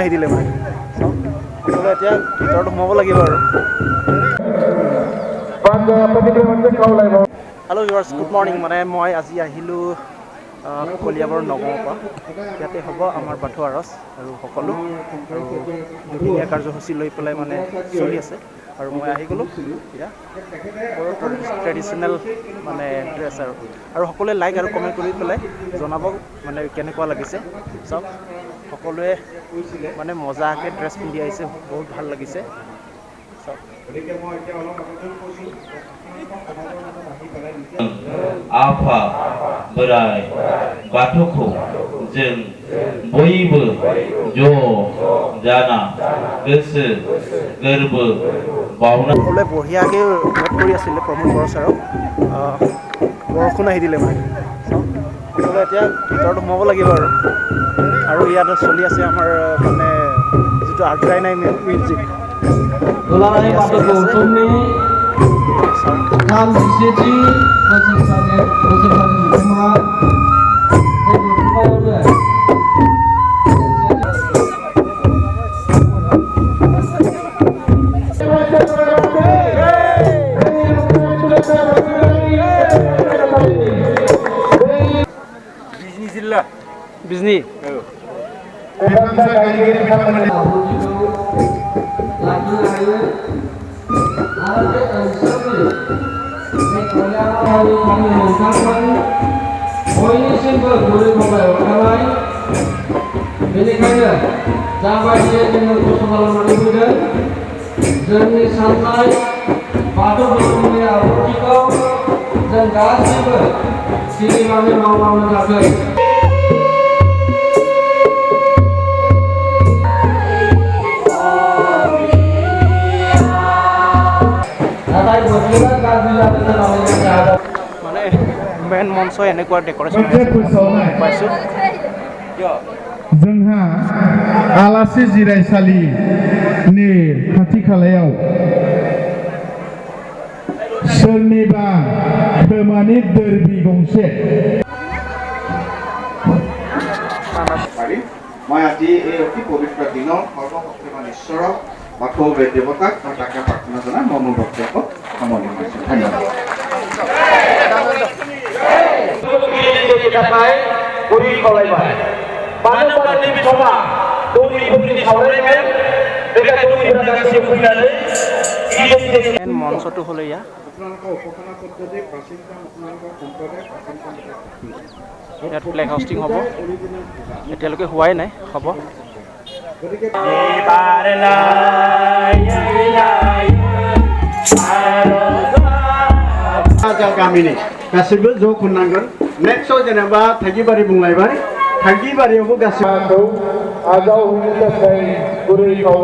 আহি দিলে মানে সকলোৱে এতিয়া ভিতৰত সোমাব লাগিব আৰু হেল্ল' ভিউৱাৰ্ছ গুড মৰ্ণিং মানে মই আজি আহিলোঁ কলিয়াবৰ নগাঁৱৰ পৰা ইয়াতে হ'ব আমাৰ বাথৌ আৰজ আৰু সকলো আৰু দুদিনীয়া কাৰ্যসূচী লৈ পেলাই মানে চলি আছে আৰু মই আহি গ'লোঁ এতিয়া ট্ৰেডিশ্যনেল মানে ড্ৰেছ আৰু সকলোৱে লাইক আৰু কমেণ্ট কৰি পেলাই জনাব মানে কেনেকুৱা লাগিছে চাওক সকলোৱে মানে মজাকৈ ড্ৰেছ পিন্ধি আহিছে বহুত ভাল লাগিছে চাওক आफा बोराय बाथौखौ जों बयबो ज' जाना गोसो गोरबो बावना সকলোৱে বঢ়িয়াকৈ ৱেট কৰি আছিলে প্ৰমোদ বড়ো ছাৰক বৰষুণ আহি দিলে মানে সকলোৱে এতিয়া ভিতৰত সোমাব লাগিব আৰু ইয়াত চলি আছে আমাৰ মানে যিটো আৰ্ট্ৰাই নাই music Tam sisi masing-masing rumah Bizni bयनिसिमबो गुरै माबायाव थानाय बेनिखायनो जाबायदि जोङो खस्थ' खालामनानै फैदों जोंनि साननाय बाथौ धोरोमनि आब्रुथिखौ जों गासैबो सिरिबाङै मावलांनो थाखाय মানে মেন মঞ্চ এনেকুৱা ডেক'ৰেশ্যন পাইছোঁ जोंहा आलासि जिरायसालिनि खाथि खालायाव सोरनिबा खोमानि दोरबि गंसे মই আজি এই অতি পবিত্ৰ দিনত সৰ্বশক্তিমান ঈশ্বৰক বাথৌ দেৱতাক মই তাকে প্ৰাৰ্থনা জনাই মই মোৰ বক্তব্য সামৰণি মাৰিছোঁ ধন্যবাদ মঞ্চটো হ'লে ইয়াত ইয়াত ফ্লেগ হোষ্টিং হ'ব এতিয়ালৈকে হোৱাই নাই হ'ব गामिनि गासिबो ज' खुंनांगोन नेक्स्टआव जेनेबा थागिबारि बुंलायबाय थागिबारियावबो गासिबो